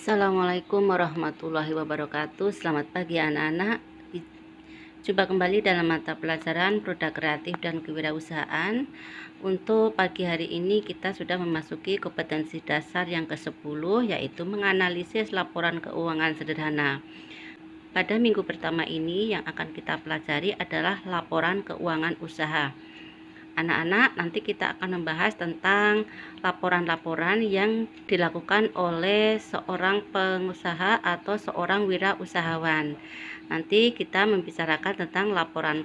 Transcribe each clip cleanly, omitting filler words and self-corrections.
Assalamualaikum warahmatullahi wabarakatuh. Selamat pagi anak-anak. Jumpa kembali dalam mata pelajaran produk kreatif dan kewirausahaan. Untuk pagi hari ini kita sudah memasuki kompetensi dasar yang ke-10, yaitu menganalisis laporan keuangan sederhana. Pada minggu pertama ini yang akan kita pelajari adalah laporan keuangan usaha. Anak-anak, nanti kita akan membahas tentang laporan-laporan yang dilakukan oleh seorang pengusaha atau seorang wirausahawan. Nanti kita membicarakan tentang laporan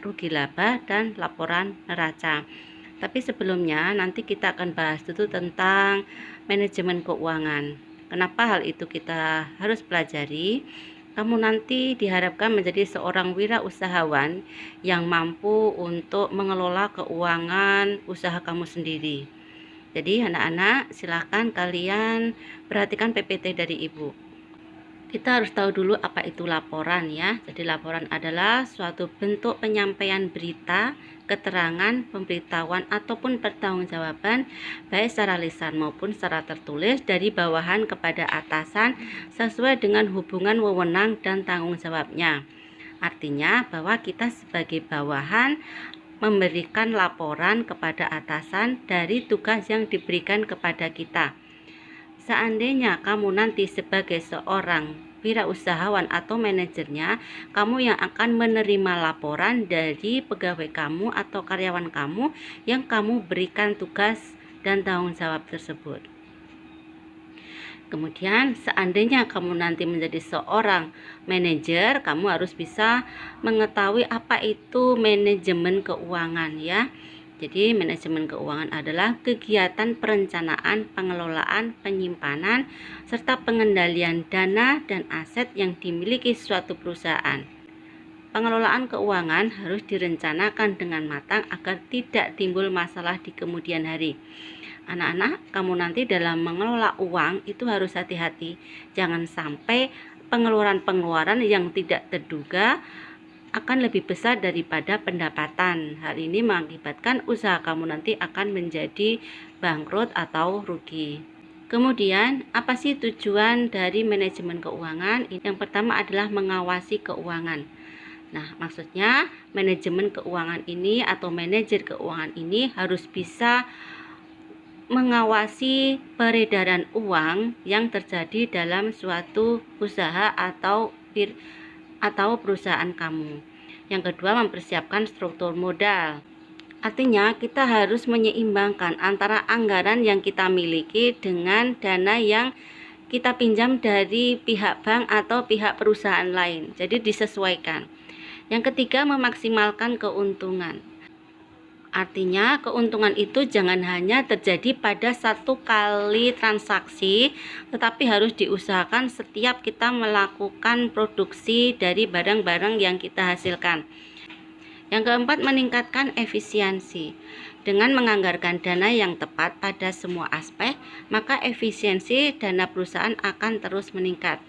rugi laba dan laporan neraca. Tapi sebelumnya nanti kita akan bahas dulu tentang manajemen keuangan. Kenapa hal itu kita harus pelajari? Kamu nanti diharapkan menjadi seorang wirausahawan yang mampu untuk mengelola keuangan usaha kamu sendiri. Jadi anak-anak, silakan kalian perhatikan PPT dari Ibu. Kita harus tahu dulu apa itu laporan ya. Jadi laporan adalah suatu bentuk penyampaian berita, keterangan, pemberitahuan ataupun pertanggungjawaban baik secara lisan maupun secara tertulis dari bawahan kepada atasan sesuai dengan hubungan wewenang dan tanggung jawabnya. Artinya bahwa kita sebagai bawahan memberikan laporan kepada atasan dari tugas yang diberikan kepada kita. Seandainya kamu nanti sebagai seorang wirausahawan atau manajernya, kamu yang akan menerima laporan dari pegawai kamu atau karyawan kamu yang kamu berikan tugas dan tanggung jawab tersebut. Kemudian seandainya kamu nanti menjadi seorang manajer, kamu harus bisa mengetahui apa itu manajemen keuangan ya. Jadi manajemen keuangan adalah kegiatan perencanaan, pengelolaan, penyimpanan, serta pengendalian dana dan aset yang dimiliki suatu perusahaan. Pengelolaan keuangan harus direncanakan dengan matang agar tidak timbul masalah di kemudian hari. Anak-anak, kamu nanti dalam mengelola uang itu harus hati-hati. Jangan sampai pengeluaran-pengeluaran yang tidak terduga akan lebih besar daripada pendapatan. Hal ini mengakibatkan usaha kamu nanti akan menjadi bangkrut atau rugi. Kemudian, apa sih tujuan dari manajemen keuangan? Yang pertama adalah mengawasi keuangan. Nah, maksudnya manajemen keuangan ini atau manajer keuangan ini harus bisa mengawasi peredaran uang yang terjadi dalam suatu usaha atau perusahaan kamu. Yang kedua, mempersiapkan struktur modal. Artinya kita harus menyeimbangkan antara anggaran yang kita miliki dengan dana yang kita pinjam dari pihak bank atau pihak perusahaan lain. Jadi disesuaikan. Yang ketiga, memaksimalkan keuntungan. Artinya keuntungan itu jangan hanya terjadi pada satu kali transaksi, tetapi harus diusahakan setiap kita melakukan produksi dari barang-barang yang kita hasilkan. Yang keempat, meningkatkan efisiensi. Dengan menganggarkan dana yang tepat pada semua aspek, maka efisiensi dana perusahaan akan terus meningkat.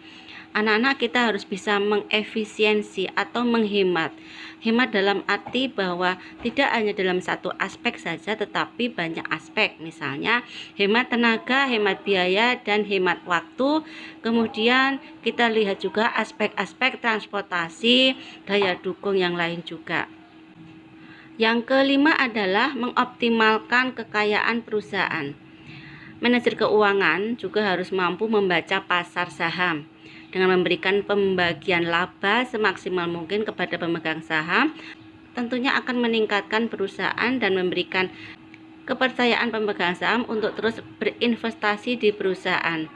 Anak-anak, kita harus bisa mengefisiensi atau menghemat. Hemat dalam arti bahwa tidak hanya dalam satu aspek saja, tetapi banyak aspek. Misalnya hemat tenaga, hemat biaya, dan hemat waktu. Kemudian kita lihat juga aspek-aspek transportasi, daya dukung yang lain juga. Yang kelima adalah mengoptimalkan kekayaan perusahaan. Manajer keuangan juga harus mampu membaca pasar saham. Dengan memberikan pembagian laba semaksimal mungkin kepada pemegang saham, tentunya akan meningkatkan perusahaan dan memberikan kepercayaan pemegang saham untuk terus berinvestasi di perusahaan.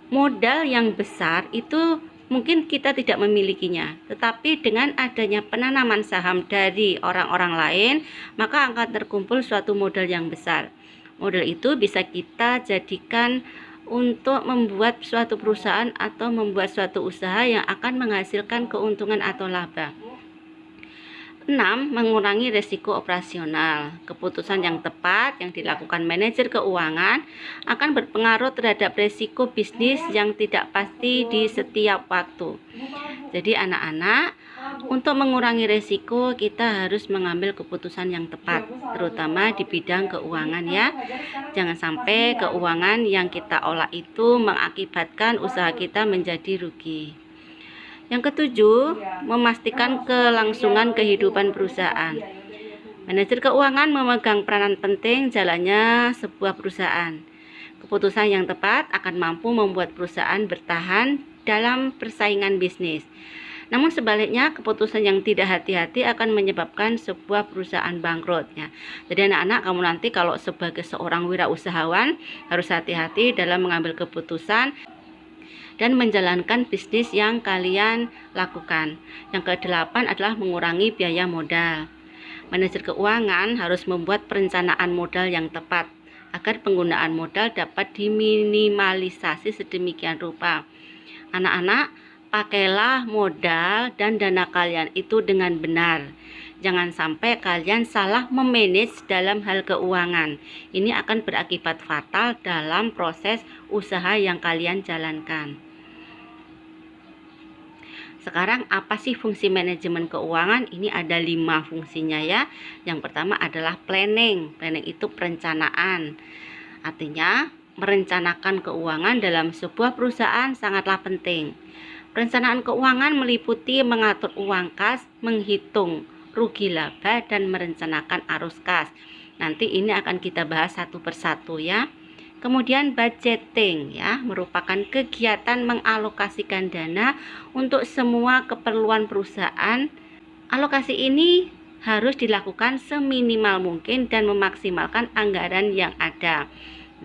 Modal yang besar itu mungkin kita tidak memilikinya, tetapi dengan adanya penanaman saham dari orang-orang lain, maka akan terkumpul suatu modal yang besar. Modal itu bisa kita jadikan untuk membuat suatu perusahaan atau membuat suatu usaha yang akan menghasilkan keuntungan atau laba. 6. Mengurangi risiko operasional. Keputusan yang tepat yang dilakukan manajer keuangan akan berpengaruh terhadap risiko bisnis yang tidak pasti di setiap waktu. Jadi anak-anak, untuk mengurangi risiko kita harus mengambil keputusan yang tepat, terutama di bidang keuangan ya. Jangan sampai keuangan yang kita olah itu mengakibatkan usaha kita menjadi rugi. Yang ketujuh, memastikan kelangsungan kehidupan perusahaan. Manajer keuangan memegang peranan penting jalannya sebuah perusahaan. Keputusan yang tepat akan mampu membuat perusahaan bertahan dalam persaingan bisnis. Namun sebaliknya, keputusan yang tidak hati-hati akan menyebabkan sebuah perusahaan bangkrut ya. Jadi anak-anak, kamu nanti kalau sebagai seorang wirausahawan harus hati-hati dalam mengambil keputusan dan menjalankan bisnis yang kalian lakukan. Yang ke-8 adalah mengurangi biaya modal. Manajer keuangan harus membuat perencanaan modal yang tepat agar penggunaan modal dapat diminimalisasi sedemikian rupa. Anak-anak, pakailah modal dan dana kalian itu dengan benar. Jangan sampai kalian salah memanage dalam hal keuangan. Ini akan berakibat fatal dalam proses usaha yang kalian jalankan. Sekarang apa sih fungsi manajemen keuangan? Ini ada 5 fungsinya ya. Yang pertama adalah planning. Planning itu perencanaan. Artinya merencanakan keuangan dalam sebuah perusahaan sangatlah penting. Perencanaan keuangan meliputi mengatur uang kas, menghitung rugi laba, dan merencanakan arus kas. Nanti ini akan kita bahas satu persatu ya. Kemudian budgeting ya, merupakan kegiatan mengalokasikan dana untuk semua keperluan perusahaan. Alokasi ini harus dilakukan seminimal mungkin dan memaksimalkan anggaran yang ada.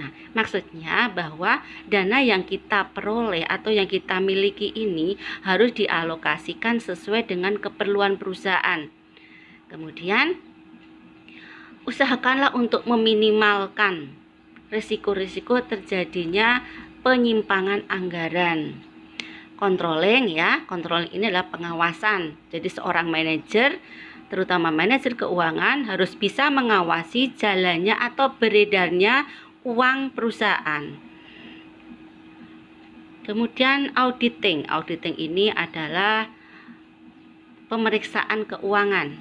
Nah, maksudnya bahwa dana yang kita peroleh atau yang kita miliki ini harus dialokasikan sesuai dengan keperluan perusahaan. Kemudian, usahakanlah untuk meminimalkan risiko-risiko terjadinya penyimpangan anggaran. Controlling ya, controlling ini adalah pengawasan. Jadi seorang manajer, terutama manajer keuangan, harus bisa mengawasi jalannya atau beredarnya uang perusahaan. Kemudian auditing. Auditing ini adalah pemeriksaan keuangan.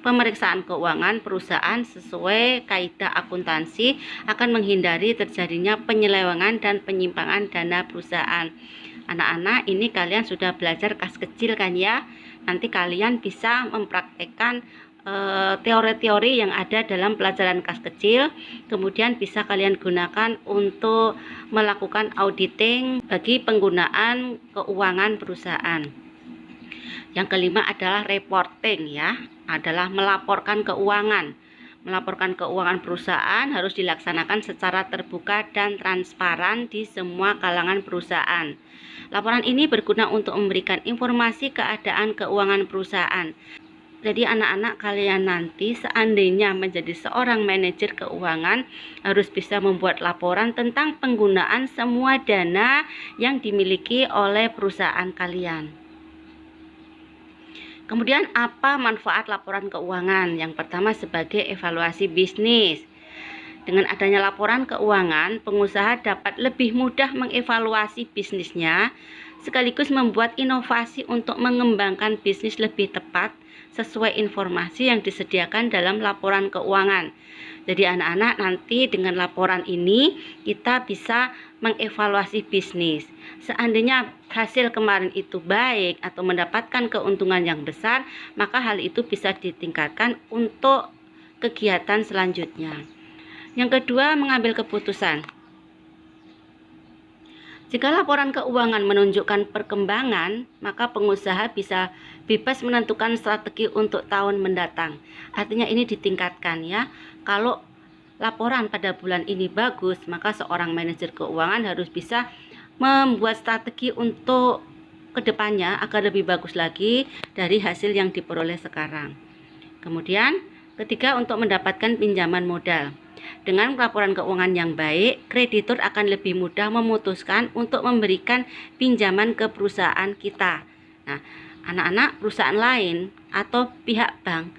Pemeriksaan keuangan perusahaan sesuai kaidah akuntansi akan menghindari terjadinya penyelewengan dan penyimpangan dana perusahaan. Anak-anak, ini kalian sudah belajar kas kecil kan ya? Nanti kalian bisa mempraktekkan teori-teori yang ada dalam pelajaran kas kecil, kemudian bisa kalian gunakan untuk melakukan auditing bagi penggunaan keuangan perusahaan. Yang kelima adalah reporting ya, adalah melaporkan keuangan. Melaporkan keuangan perusahaan harus dilaksanakan secara terbuka dan transparan di semua kalangan perusahaan. Laporan ini berguna untuk memberikan informasi keadaan keuangan perusahaan. Jadi anak-anak kalian nanti seandainya menjadi seorang manajer keuangan harus bisa membuat laporan tentang penggunaan semua dana yang dimiliki oleh perusahaan kalian. Kemudian apa manfaat laporan keuangan? Yang pertama sebagai evaluasi bisnis. Dengan adanya laporan keuangan, pengusaha dapat lebih mudah mengevaluasi bisnisnya, sekaligus membuat inovasi untuk mengembangkan bisnis lebih tepat sesuai informasi yang disediakan dalam laporan keuangan. Jadi anak-anak nanti dengan laporan ini kita bisa mengevaluasi bisnis. Seandainya hasil kemarin itu baik atau mendapatkan keuntungan yang besar, maka hal itu bisa ditingkatkan untuk kegiatan selanjutnya. Yang kedua, mengambil keputusan. Jika laporan keuangan menunjukkan perkembangan, maka pengusaha bisa bebas menentukan strategi untuk tahun mendatang. Artinya ini ditingkatkan ya. Kalau laporan pada bulan ini bagus, maka seorang manajer keuangan harus bisa membuat strategi untuk kedepannya agar lebih bagus lagi dari hasil yang diperoleh sekarang. Kemudian, ketiga, untuk mendapatkan pinjaman modal. Dengan laporan keuangan yang baik, kreditur akan lebih mudah memutuskan untuk memberikan pinjaman ke perusahaan kita. Nah, anak-anak, perusahaan lain atau pihak bank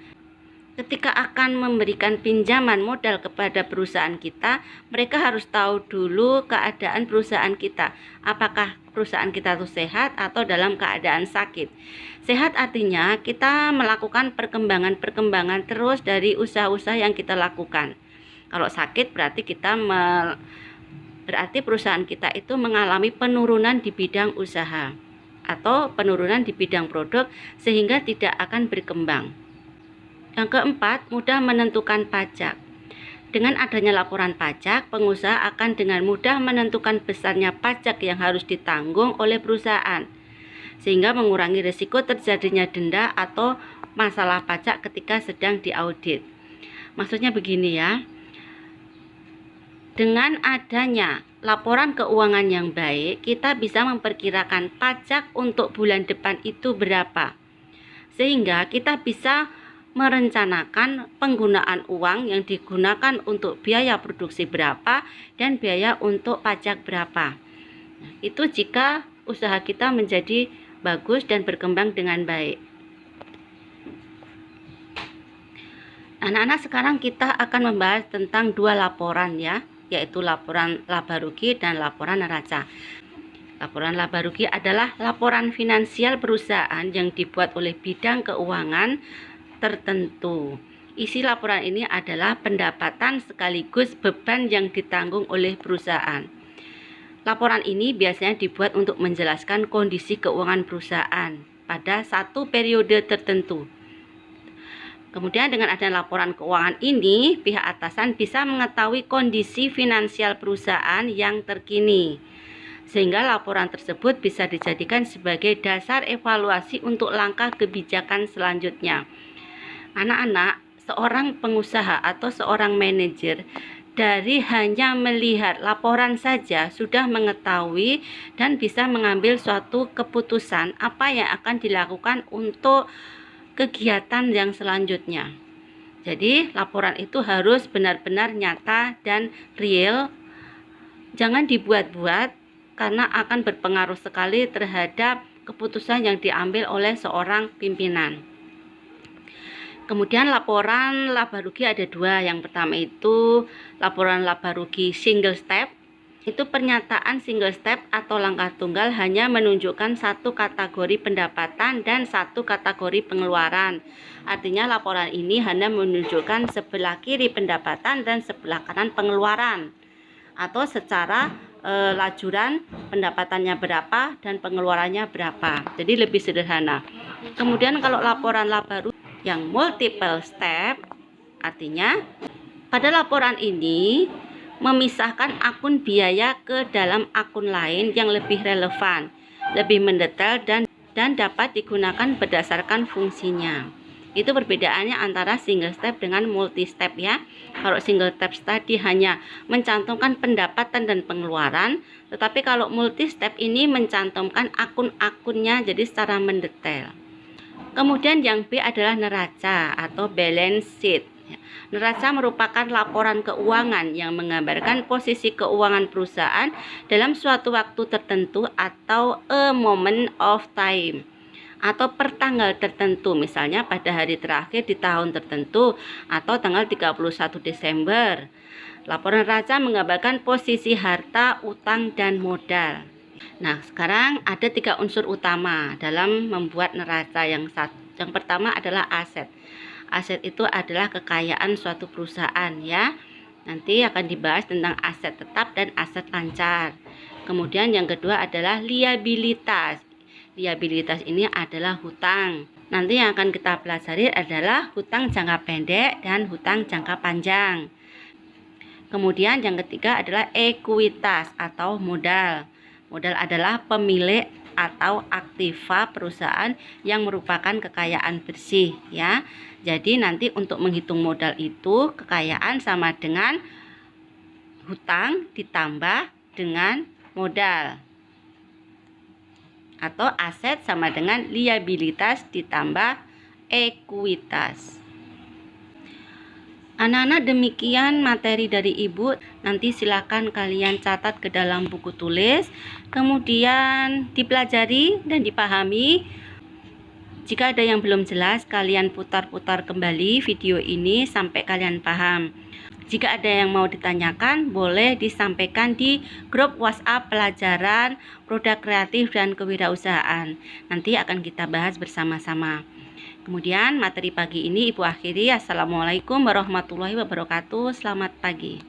ketika akan memberikan pinjaman modal kepada perusahaan kita, mereka harus tahu dulu keadaan perusahaan kita. Apakah perusahaan kita itu sehat atau dalam keadaan sakit. Sehat artinya kita melakukan perkembangan terus dari usaha-usaha yang kita lakukan. Kalau sakit berarti berarti perusahaan kita itu mengalami penurunan di bidang usaha atau penurunan di bidang produk sehingga tidak akan berkembang. Yang keempat, mudah menentukan pajak. Dengan adanya laporan pajak, pengusaha akan dengan mudah menentukan besarnya pajak yang harus ditanggung oleh perusahaan, sehingga mengurangi risiko terjadinya denda atau masalah pajak ketika sedang diaudit. Maksudnya begini ya, dengan adanya laporan keuangan yang baik, kita bisa memperkirakan pajak untuk bulan depan itu berapa, sehingga kita bisa merencanakan penggunaan uang yang digunakan untuk biaya produksi berapa dan biaya untuk pajak berapa. Itu jika usaha kita menjadi bagus dan berkembang dengan baik. Anak-anak, sekarang kita akan membahas tentang dua laporan ya, yaitu laporan laba rugi dan laporan neraca. Laporan laba rugi adalah laporan finansial perusahaan yang dibuat oleh bidang keuangan tertentu. Isi laporan ini adalah pendapatan sekaligus beban yang ditanggung oleh perusahaan. Laporan ini biasanya dibuat untuk menjelaskan kondisi keuangan perusahaan pada satu periode tertentu. Kemudian dengan adanya laporan keuangan ini, pihak atasan bisa mengetahui kondisi finansial perusahaan yang terkini, sehingga laporan tersebut bisa dijadikan sebagai dasar evaluasi untuk langkah kebijakan selanjutnya. Anak-anak, seorang pengusaha atau seorang manajer dari hanya melihat laporan saja sudah mengetahui dan bisa mengambil suatu keputusan apa yang akan dilakukan untuk kegiatan yang selanjutnya. Jadi laporan itu harus benar-benar nyata dan real, jangan dibuat-buat karena akan berpengaruh sekali terhadap keputusan yang diambil oleh seorang pimpinan. Kemudian laporan laba rugi ada dua. Yang pertama itu laporan laba rugi single step. Itu pernyataan single step atau langkah tunggal hanya menunjukkan satu kategori pendapatan dan satu kategori pengeluaran. Artinya laporan ini hanya menunjukkan sebelah kiri pendapatan dan sebelah kanan pengeluaran, atau secara lajuran pendapatannya berapa dan pengeluarannya berapa. Jadi lebih sederhana. Kemudian kalau laporan laba rugi yang multiple step, artinya pada laporan ini memisahkan akun biaya ke dalam akun lain yang lebih relevan, lebih mendetail dan dapat digunakan berdasarkan fungsinya. Itu perbedaannya antara single step dengan multi step ya. Kalau single step tadi hanya mencantumkan pendapatan dan pengeluaran, tetapi kalau multi step ini mencantumkan akun-akunnya jadi secara mendetail. Kemudian yang B adalah neraca atau balance sheet. Neraca merupakan laporan keuangan yang menggambarkan posisi keuangan perusahaan dalam suatu waktu tertentu atau a moment of time, atau per tanggal tertentu, misalnya pada hari terakhir di tahun tertentu atau tanggal 31 Desember. Laporan neraca menggambarkan posisi harta, utang, dan modal. Nah, sekarang ada 3 unsur utama dalam membuat neraca. Yang pertama adalah aset. Aset itu adalah kekayaan suatu perusahaan ya. Nanti akan dibahas tentang aset tetap dan aset lancar. Kemudian yang kedua adalah liabilitas. Liabilitas ini adalah hutang. Nanti yang akan kita pelajari adalah hutang jangka pendek dan hutang jangka panjang. Kemudian yang ketiga adalah ekuitas atau modal. Modal adalah pemilik atau aktiva perusahaan yang merupakan kekayaan bersih ya. Jadi nanti untuk menghitung modal itu kekayaan sama dengan hutang ditambah dengan modal, atau aset sama dengan liabilitas ditambah ekuitas. Anak-anak, demikian materi dari Ibu. Nanti silakan kalian catat ke dalam buku tulis, kemudian dipelajari dan dipahami. Jika ada yang belum jelas, kalian putar-putar kembali video ini sampai kalian paham. Jika ada yang mau ditanyakan, boleh disampaikan di grup WhatsApp pelajaran produk kreatif dan kewirausahaan. Nanti akan kita bahas bersama-sama. Kemudian materi pagi ini Ibu akhiri. Assalamualaikum warahmatullahi wabarakatuh. Selamat pagi.